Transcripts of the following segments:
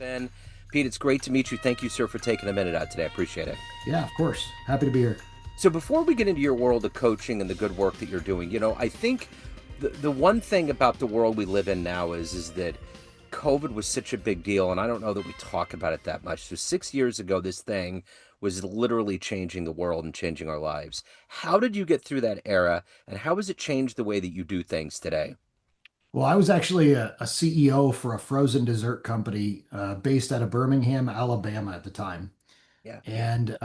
Ben. Pete, it's great to meet you. Thank you, sir, for taking a minute out today. I appreciate it. Yeah, of course. Happy to be here. So, before we get into your world of coaching and the good work that you're doing, I think the one thing about the world we live in now is that COVID was such a big deal, and I don't know that we talk about it that much. So, 6 years ago, this thing was literally changing the world and changing our lives. How did you get through that era, and how has it changed the way that you do things today? Well, I was actually a CEO for a frozen dessert company based out of Birmingham, Alabama at the time. Yeah. And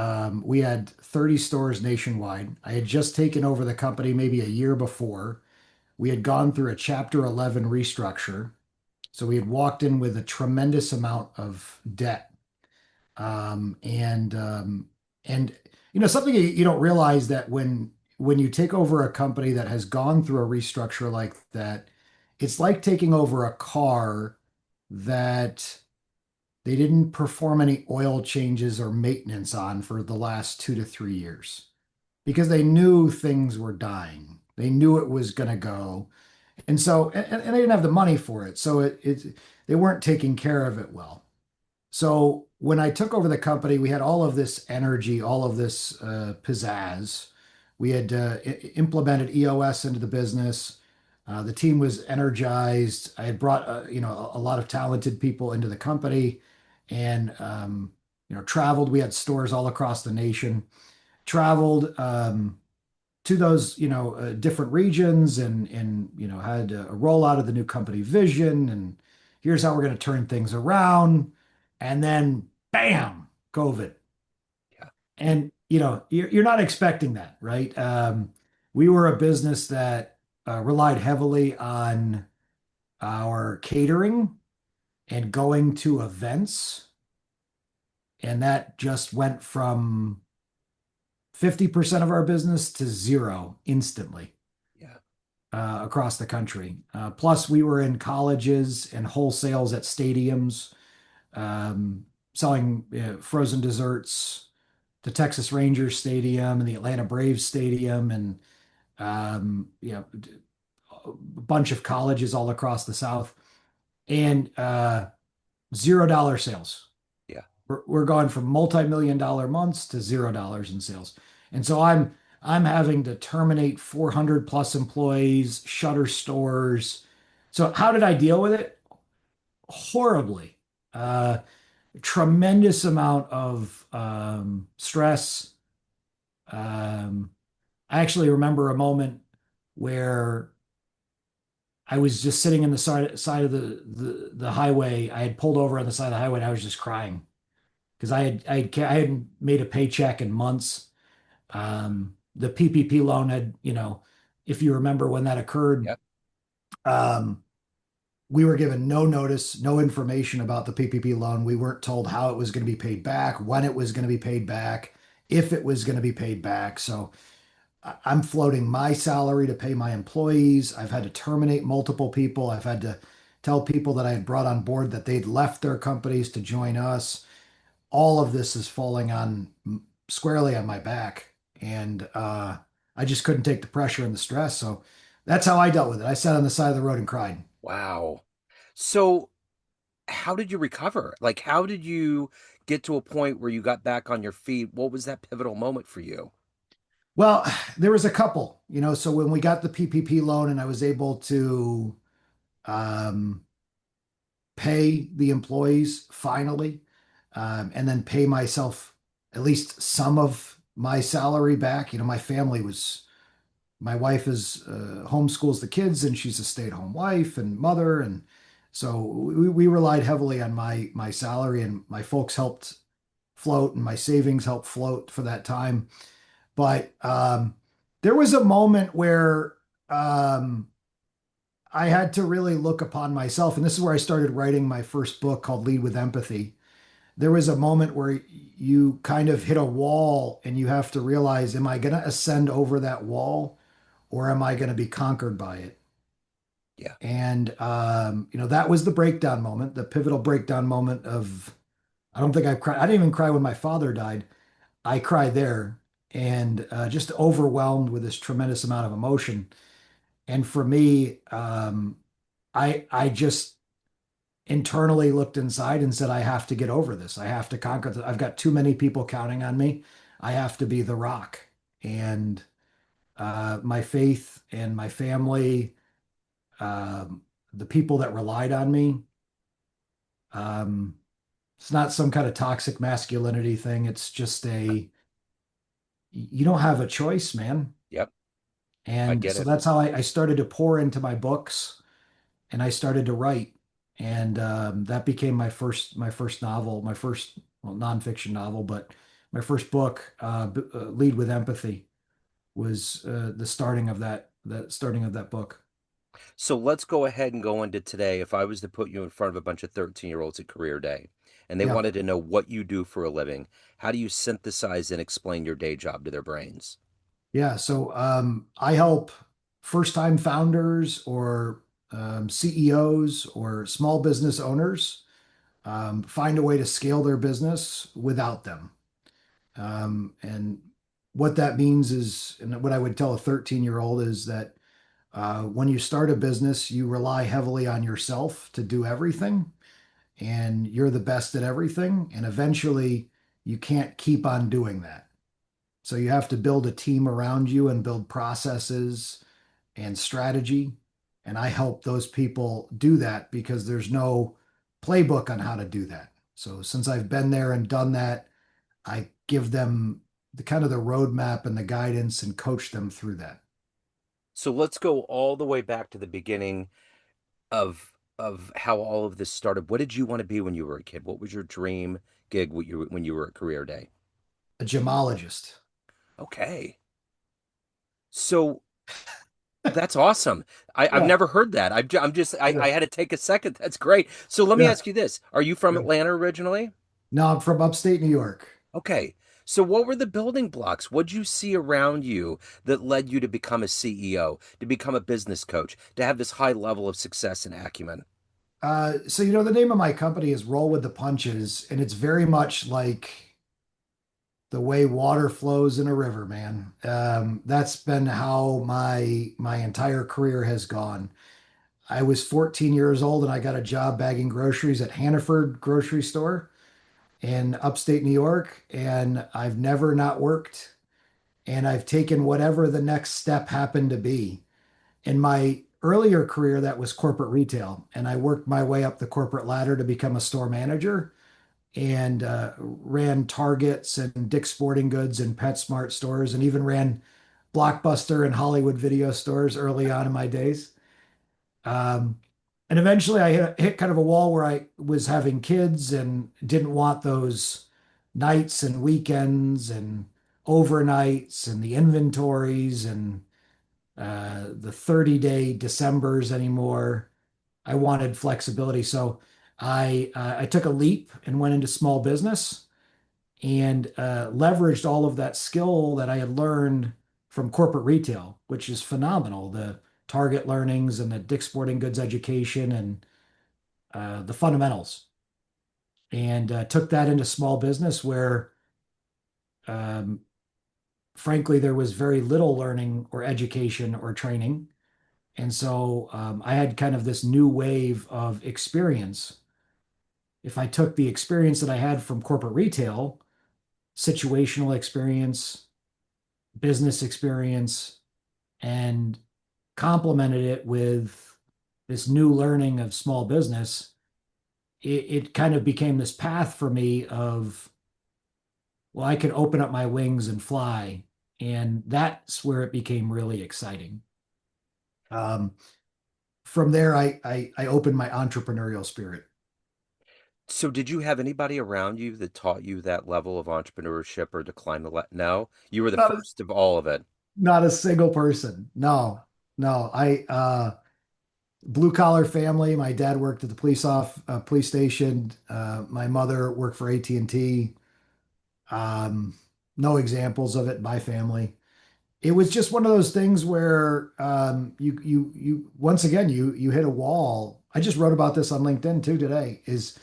we had 30 stores nationwide. I had just taken over the company maybe a year before. We had gone through a Chapter 11 restructure. So we had walked in with a tremendous amount of debt. Um, and um, and something you don't realize that when you take over a company that has gone through a restructure like that, it's like taking over a car that they didn't perform any oil changes or maintenance on for the last 2 to 3 years because they knew things were dying. They knew it was going to go. And so, and they didn't have the money for it. So they weren't taking care of it well. So when I took over the company, we had all of this energy, all of this pizzazz. We had implemented EOS into the business. The team was energized. I had brought a lot of talented people into the company, and traveled. We had stores all across the nation. Traveled to those different regions, and had a rollout of the new company vision, and here's how we're going to turn things around. And then bam, COVID. Yeah. And you're not expecting that, right? We were a business that relied heavily on our catering and going to events, and that just went from 50% of our business to zero instantly Yeah. across the country. Plus, we were in colleges and wholesales at stadiums, selling frozen desserts, the Texas Rangers Stadium and the Atlanta Braves Stadium, and a bunch of colleges all across the South, and $0 sales. Yeah. We're going from multi-million dollar months to $0 in sales. And so I'm having to terminate 400 plus employees, shutter stores. So how did I deal with it? Horribly. Uh, Tremendous amount of stress. Um, I actually remember a moment where I was just sitting in the side of the highway. I had pulled over on the side of the highway and I was just crying because I hadn't made a paycheck in months. The PPP loan had, if you remember when that occurred, Yep. um, we were given no notice, no information about the PPP loan. We weren't told how it was going to be paid back, when it was going to be paid back, if it was going to be paid back. So I'm floating my salary to pay my employees. I've had to terminate multiple people. I've had to tell people that I had brought on board that they'd left their companies to join us. All of this is falling on squarely on my back. And I just couldn't take the pressure and the stress. So that's how I dealt with it. I sat on the side of the road and cried. Wow. So, how did you recover? Like, how did you get to a point where you got back on your feet? What was that pivotal moment for you? Well, there was a couple, so when we got the PPP loan and I was able to um, pay the employees finally, and then pay myself at least some of my salary back. My wife is homeschools the kids, and she's a stay-at-home wife and mother, and so we relied heavily on my salary, and my folks helped float, and my savings helped float for that time. But there was a moment where um, I had to really look upon myself, and this is where I started writing my first book called Lead with Empathy. There was a moment where you kind of hit a wall and you have to realize, am I going to ascend over that wall or am I going to be conquered by it? Yeah. And that was the breakdown moment, the pivotal breakdown moment of I don't think I've cried. I didn't even cry when my father died. I cried there, and just overwhelmed with this tremendous amount of emotion. And for me, I just internally looked inside and said, I have to get over this. I have to conquer this. I've got too many people counting on me. I have to be the rock. And my faith and my family, um, the people that relied on me, um, it's not some kind of toxic masculinity thing. It's just you don't have a choice, man. Yep, I And get so it. that's how I started to pour into my books and I started to write. And that became my first novel, my first, well, nonfiction novel, but my first book, Lead with Empathy, was the starting of that book. So let's go ahead and go into today. If I was to put you in front of a bunch of 13-year-olds at career day and they Yeah. wanted to know what you do for a living, how do you synthesize and explain your day job to their brains? Yeah. So I help first time founders or CEOs or small business owners find a way to scale their business without them. And what that means is, and what I would tell a 13-year-old is that when you start a business, you rely heavily on yourself to do everything, and you're the best at everything. And eventually, you can't keep on doing that. So you have to build a team around you and build processes and strategy. And I help those people do that because there's no playbook on how to do that. So since I've been there and done that, I give them the kind of the roadmap and the guidance and coach them through that. So let's go all the way back to the beginning of how all of this started. What did you want to be when you were a kid? What was your dream gig when you were at career day? A gemologist. Okay. So that's awesome. I've Yeah, never heard that. I'm just yeah, I had to take a second. That's great. So let me yeah, ask you this. Are you from yeah. Atlanta originally? No, I'm from upstate New York. Okay. So what were the building blocks? What'd you see around you that led you to become a CEO, to become a business coach, to have this high level of success and acumen? So you know the name of my company is Roll with the Punches, and it's very much like the way water flows in a river, man. That's been how my entire career has gone. I was 14 years old and I got a job bagging groceries at Hannaford grocery store in upstate New York, and I've never not worked, and I've taken whatever the next step happened to be. In my earlier career, that was corporate retail, and I worked my way up the corporate ladder to become a store manager and ran Targets and Dick's Sporting Goods and PetSmart stores, and even ran Blockbuster and Hollywood video stores early on in my days. Um, and eventually I hit kind of a wall where I was having kids and didn't want those nights and weekends and overnights and the inventories and the 30-day Decembers anymore. I wanted flexibility. So I took a leap and went into small business and leveraged all of that skill that I had learned from corporate retail, which is phenomenal. The Target learnings and the Dick's Sporting Goods education and the fundamentals, and took that into small business where, um, frankly, there was very little learning or education or training. And so I had kind of this new wave of experience. If I took the experience that I had from corporate retail, situational experience, business experience, and complemented it with this new learning of small business, it kind of became this path for me of, well, I could open up my wings and fly. And that's where it became really exciting. Um, from there, I opened my entrepreneurial spirit. So did you have anybody around you that taught you that level of entrepreneurship or to climb No, you were the Not a, first of all of it. not a single person. No, no. Blue collar family. My dad worked at the police station. My mother worked for AT&T. Um, no examples of it in my family. It was just one of those things where you once again you hit a wall. I just wrote about this on LinkedIn too today. Is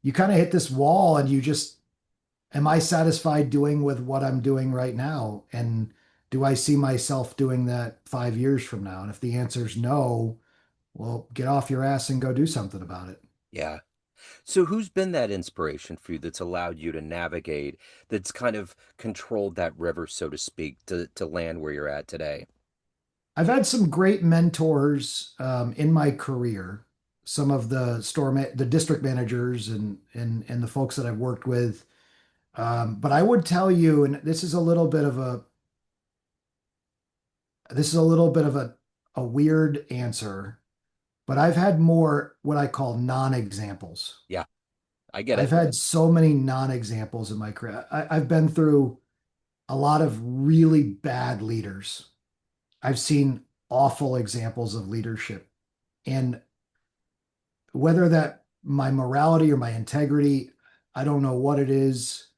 you kind of hit this wall and you just, am I satisfied doing with what I'm doing right now? And do I see myself doing that 5 years from now? And if the answer is no, well, get off your ass and go do something about it. Yeah. So who's been that inspiration for you that's allowed you to navigate, that's kind of controlled that river, so to speak, to land where you're at today? I've had some great mentors in my career. Some of the district managers and the folks that I've worked with. But I would tell you, and this is a little bit of a weird answer, but I've had more what I call non-examples. Yeah, I get I've it. had so many non-examples in my career. I've been through a lot of really bad leaders. I've seen awful examples of leadership. And whether that my morality or my integrity, I don't know what it is.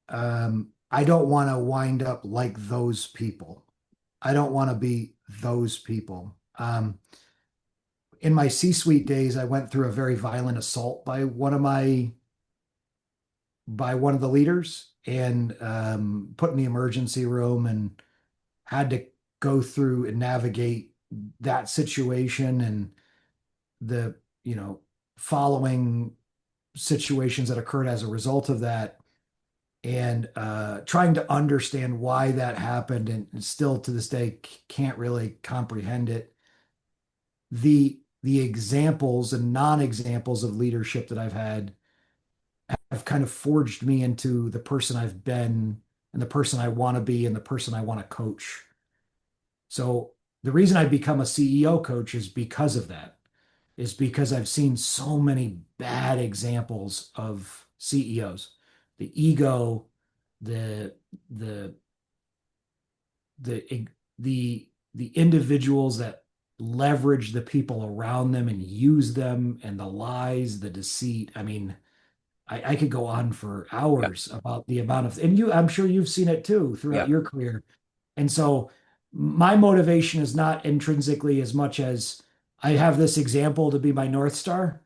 I don't want to wind up like those people. I don't want to be those people. In my C-suite days, I went through a very violent assault by one of the leaders and put in the emergency room and had to go through and navigate that situation and the, you know, following situations that occurred as a result of that and trying to understand why that happened and still to this day can't really comprehend it. The examples and non-examples of leadership that I've had have kind of forged me into the person I've been and the person I want to be and the person I want to coach. So the reason I become a CEO coach is because of that, is because I've seen so many bad examples of CEOs, the ego, the the the the individuals that leverage the people around them and use them and the lies, the deceit. I mean, I could go on for Yeah, hours about the amount of, and I'm sure you've seen it too throughout yeah, your career. And so my motivation is not intrinsically as much as I have this example to be my North Star.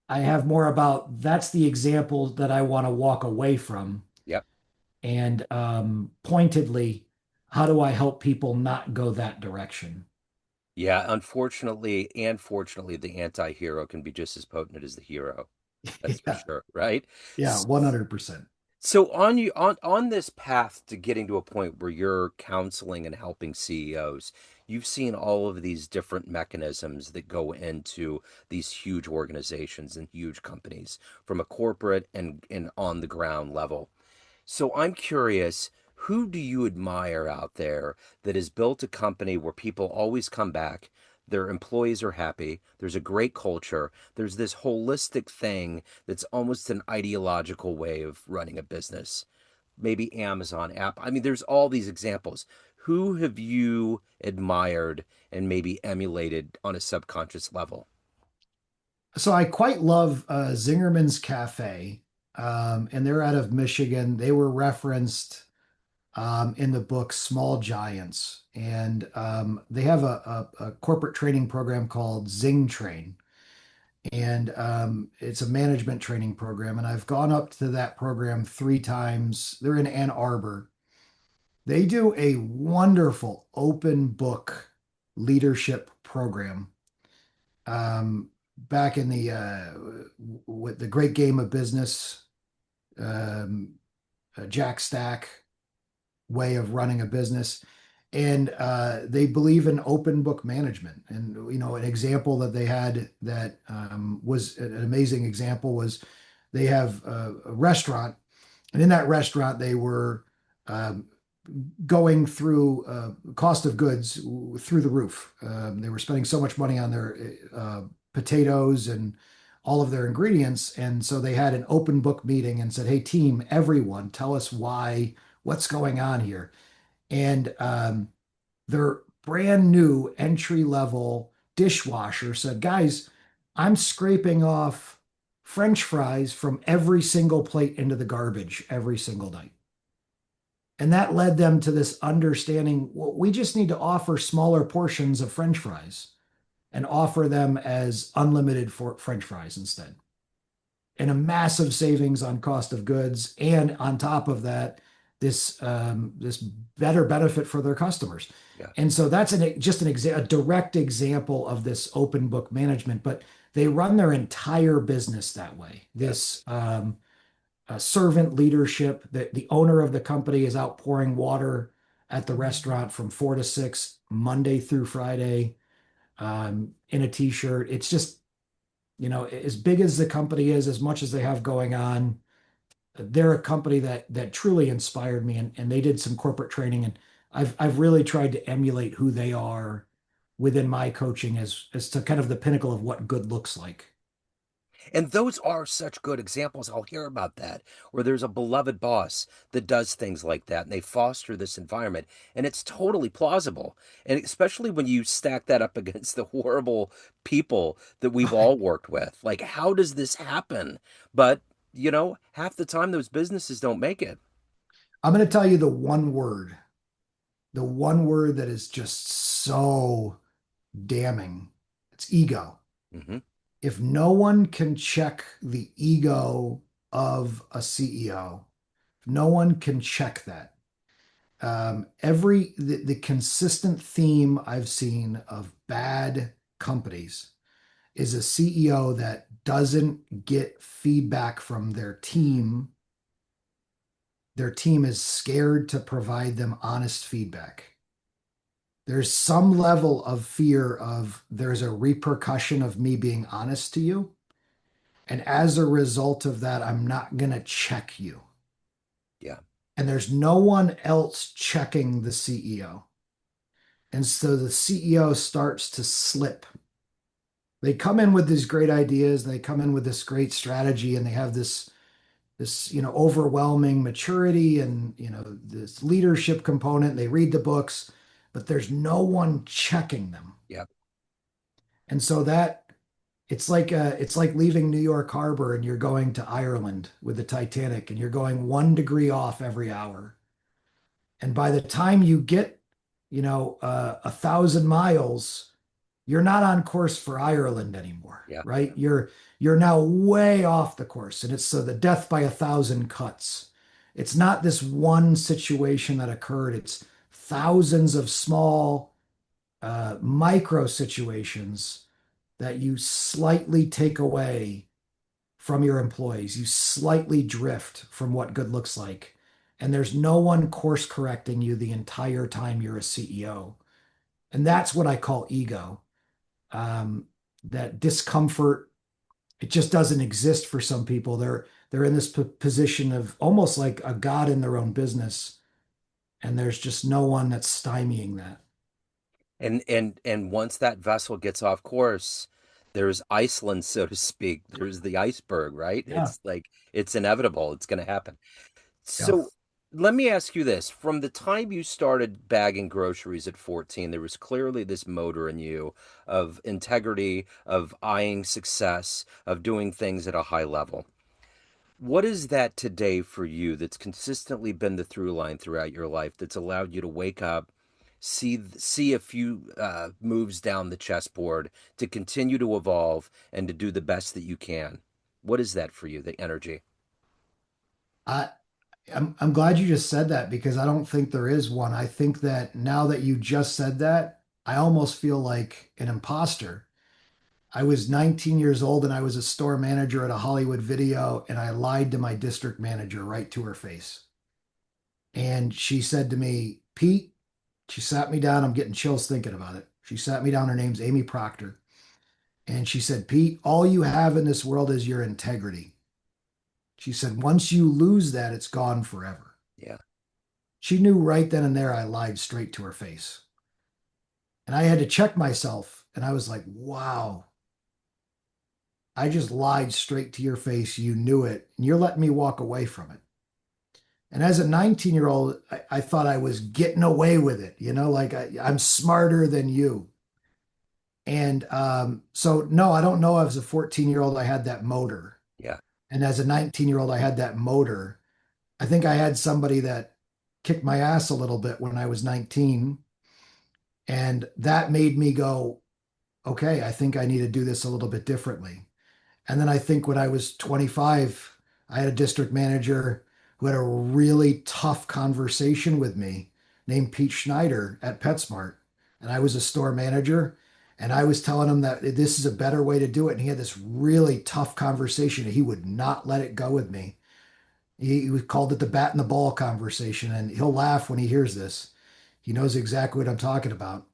I have more about that's the example that I want to walk away from. yeah. And pointedly, how do I help people not go that direction? Yeah, unfortunately and fortunately, the anti-hero can be just as potent as the hero. That's for Yeah, sure, right? yeah, 100%. So on this path to getting to a point where you're counseling and helping CEOs, you've seen all of these different mechanisms that go into these huge organizations and huge companies from a corporate and on the ground level. So I'm curious, who do you admire out there that has built a company where people always come back, their employees are happy, there's a great culture, there's this holistic thing that's almost an ideological way of running a business? Maybe Amazon app. I mean, there's all these examples. Who have you admired and maybe emulated on a subconscious level? So I quite love Zingerman's Cafe, and they're out of Michigan. They were referenced in the book Small Giants, and they have a corporate training program called Zing Train, and it's a management training program. And I've gone up to that program 3 times. They're in Ann Arbor. They do a wonderful open book leadership program. Back in the with the Great Game of Business, um, Jack Stack way of running a business. And they believe in open book management. And, you know, an example that they had that was an amazing example was they have a restaurant. And in that restaurant, they were um, going through cost of goods through the roof. They were spending so much money on their potatoes and all of their ingredients. And so they had an open book meeting and said, "Hey, team, everyone, tell us what's going on here." And their brand new entry level dishwasher said, "Guys, I'm scraping off French fries from every single plate into the garbage every single night." And that led them to this understanding, well, we just need to offer smaller portions of French fries and offer them as unlimited for French fries instead. And a massive savings on cost of goods. And on top of that, this better benefit for their customers. Yeah. And so that's just a direct example of this open book management. But they run their entire business that way. Yeah. This servant leadership, that the owner of the company is out pouring water at the restaurant from 4 to 6, Monday through Friday, in a t-shirt. It's just, as big as the company is, as much as they have going on, they're a company that truly inspired me, and they did some corporate training, and I've really tried to emulate who they are within my coaching as to kind of the pinnacle of what good looks like. And those are such good examples. I'll hear about that, where there's a beloved boss that does things like that and they foster this environment. And it's totally plausible. And especially when you stack that up against the horrible people that we've all worked with. Like, how does this happen? But, half the time those businesses don't make it. I'm going to tell you the one word that is just so damning. It's ego. Hmm. If no one can check the ego of a CEO, if no one can check that. The consistent theme I've seen of bad companies is a CEO that doesn't get feedback from their team. Their team is scared to provide them honest feedback. There's some level of fear of there's a repercussion of me being honest to you. And as a result of that, I'm not going to check you. Yeah. And there's no one else checking the CEO. And so the CEO starts to slip. They come in with these great ideas, they come in with this great strategy, and they have this overwhelming maturity and this leadership component. They read the books, but there's no one checking them. Yeah. And so that it's like leaving New York Harbor and you're going to Ireland with the Titanic and you're going 1 degree off every hour. And by the time you get, 1,000 miles, you're not on course for Ireland anymore, Yeah. right? You're now way off the course, and it's so the death by 1,000 cuts. It's not this one situation that occurred. It's thousands of small, micro situations that you slightly take away from your employees. You slightly drift from what good looks like. And there's no one course correcting you the entire time you're a CEO. And that's what I call ego. Um, that discomfort, it just doesn't exist for some people. They're in this position of almost like a god in their own business, and there's just no one that's stymieing that. And once that vessel gets off course, there's Iceland, so to speak. There's the iceberg, right? Yeah, It's like it's inevitable. It's going to happen. yeah. So let me ask you this. From the time you started bagging groceries at 14, there was clearly this motor in you of integrity, of eyeing success, of doing things at a high level. What is that today for you that's consistently been the through line throughout your life that's allowed you to wake up, see a few moves down the chessboard, to continue to evolve and to do the best that you can? What is that for you, the energy? I I'm glad you just said that because I don't think there is one. I think that now that you just said that, I almost feel like an imposter. I was 19 years old and I was a store manager at a Hollywood video, and I lied to my district manager right to her face. And she said to me, Pete, she sat me down. I'm getting chills thinking about it. She sat me down. Her name's Amy Proctor. And she said, Pete, all you have in this world is your integrity. She said, once you lose that, it's gone forever. Yeah. She knew right then and there I lied straight to her face. And I had to check myself. And I was like, wow, I just lied straight to your face. You knew it. And you're letting me walk away from it. And as a 19-year-old, I thought I was getting away with it, like I'm smarter than you. And so, no, I don't know. As a 14-year-old, I had that motor. Yeah. And as a 19-year-old, I had that motor. I think I had somebody that kicked my ass a little bit when I was 19. And that made me go, okay, I think I need to do this a little bit differently. And then I think when I was 25, I had a district manager who had a really tough conversation with me named Pete Schneider at PetSmart. And I was a store manager. And I was telling him that this is a better way to do it. And he had this really tough conversation. He would not let it go with me. He called it the bat and the ball conversation. And he'll laugh when he hears this. He knows exactly what I'm talking about.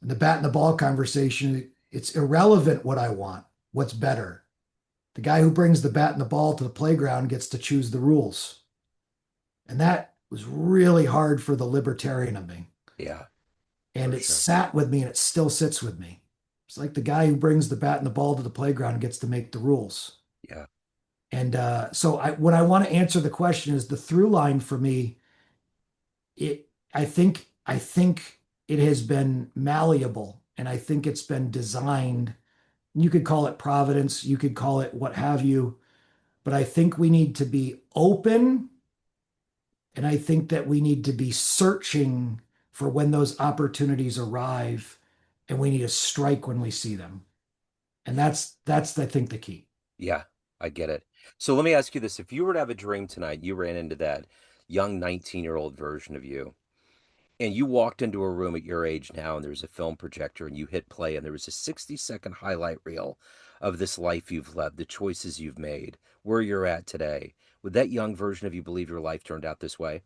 And the bat and the ball conversation, it's irrelevant what I want. What's better? The guy who brings the bat and the ball to the playground gets to choose the rules. And that was really hard for the libertarian of me. Yeah, And for it sure. sat with me and it still sits with me. It's like the guy who brings the bat and the ball to the playground gets to make the rules. Yeah, And what I want to answer the question is the through line for me. I think it has been malleable, and I think it's been designed. You could call it Providence, you could call it what have you, but I think we need to be open, and I think that we need to be searching for when those opportunities arrive, and we need to strike when we see them. And that's I think the key. yeah, I get it. So let me ask you this. If you were to have a dream tonight, you ran into that young 19-year-old version of you, and you walked into a room at your age now, and there's a film projector, and you hit play, and there was a 60-second highlight reel of this life you've led, the choices you've made, where you're at today. Would that young version of you believe your life turned out this way?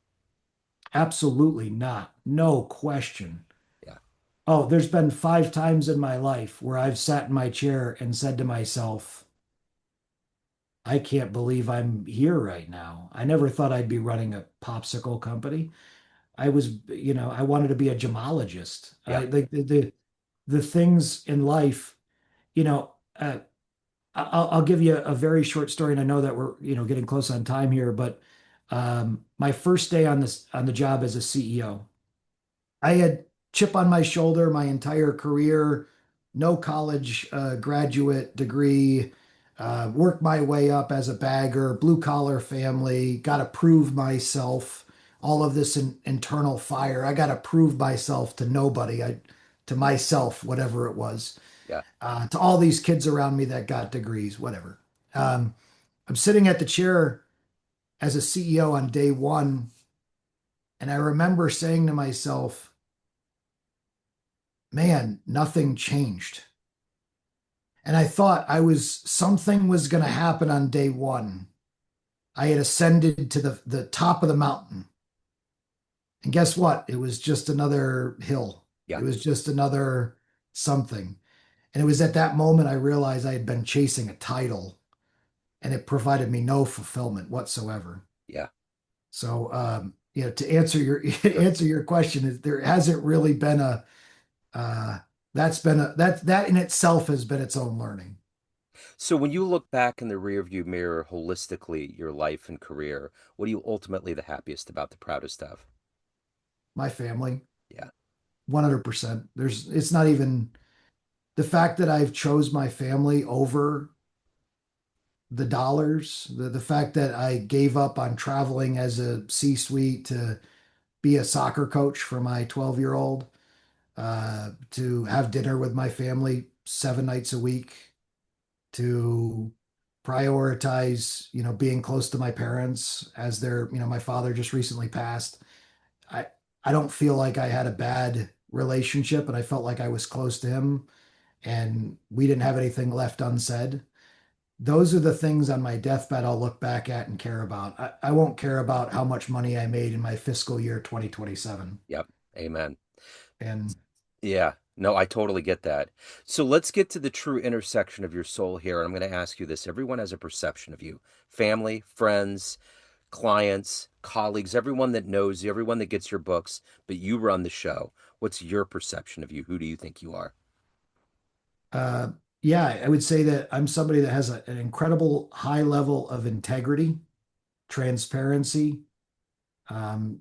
Absolutely not. No question. Yeah, Oh, there's been 5 times in my life where I've sat in my chair and said to myself, I can't believe I'm here right now. I never thought I'd be running a popsicle company. I wanted to be a gemologist. yeah, The things in life, you know, I'll give you a very short story, and I know that we're, getting close on time here, but my first day on the job as a CEO, I had chip on my shoulder my entire career, no college graduate degree, worked my way up as a bagger, blue collar family, got to prove myself, all of this internal fire. I got to prove myself to nobody, to myself, whatever it was, yeah, to all these kids around me that got degrees, whatever. Um, I'm sitting at the chair as a CEO on day one, and I remember saying to myself, man, nothing changed. And I thought something was going to happen on day one. I had ascended to the top of the mountain. And guess what? It was just another hill. yeah, It was just another something. And it was at that moment I realized I had been chasing a title and it provided me no fulfillment whatsoever. yeah. So, to answer your Sure. answer your question, is there hasn't really been uh, that in itself has been its own learning. So when you look back in the rearview mirror holistically, your life and career, what are you ultimately the happiest about, the proudest of? My family, Yeah, 100%. It's not even the fact that I've chose my family over the dollars, the fact that I gave up on traveling as a C-suite to be a soccer coach for my 12-year-old, to have dinner with my family 7 nights a week, to prioritize, being close to my parents as my father just recently passed. I I don't feel like I had a bad relationship, and I felt like I was close to him, and we didn't have anything left unsaid. Those are the things on my deathbed I'll look back at and care about. I won't care about how much money I made in my fiscal year 2027. yep. Amen. And Yeah, no, I totally get that. So let's get to the true intersection of your soul here. And I'm going to ask you this. Everyone has a perception of you: family, friends, clients, colleagues, everyone that knows you, everyone that gets your books, but you run the show. What's your perception of you? Who do you think you are? uh, yeah, I would say that I'm somebody that has an incredible high level of integrity, transparency. Um,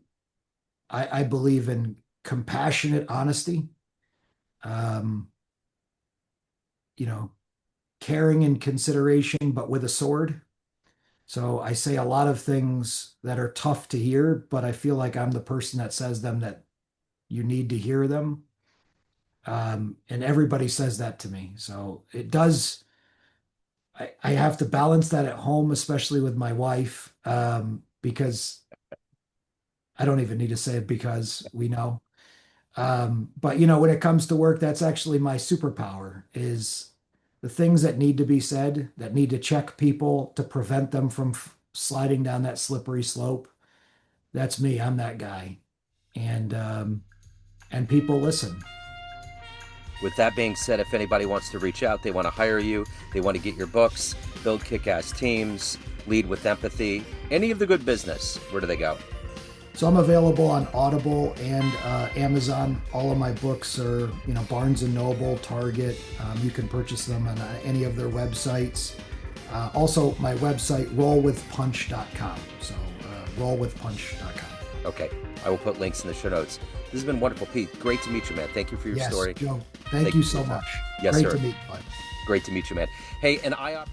I believe in compassionate honesty, um, you know, caring and consideration, but with a sword. So I say a lot of things that are tough to hear, but I feel like I'm the person that says them that you need to hear them. And everybody says that to me. So it does, I have to balance that at home, especially with my wife, because I don't even need to say it because we know. But when it comes to work, that's actually my superpower is the things that need to be said, that need to check people to prevent them from sliding down that slippery slope. That's me. I'm that guy. And people listen. With that being said, if anybody wants to reach out, they want to hire you, they want to get your books, build kick-ass teams, lead with empathy, any of the good business, where do they go? So I'm available on Audible and Amazon. All of my books are, Barnes and Noble, Target. You can purchase them on any of their websites. Also, my website, rollwithpunch.com. So rollwithpunch.com. Okay, I will put links in the show notes. This has been wonderful, Pete. Great to meet you, man. Thank you for your story. Joe, thank you so much. Yes, Great sir. to meet you, bud. Great to meet you, man. Hey, and I...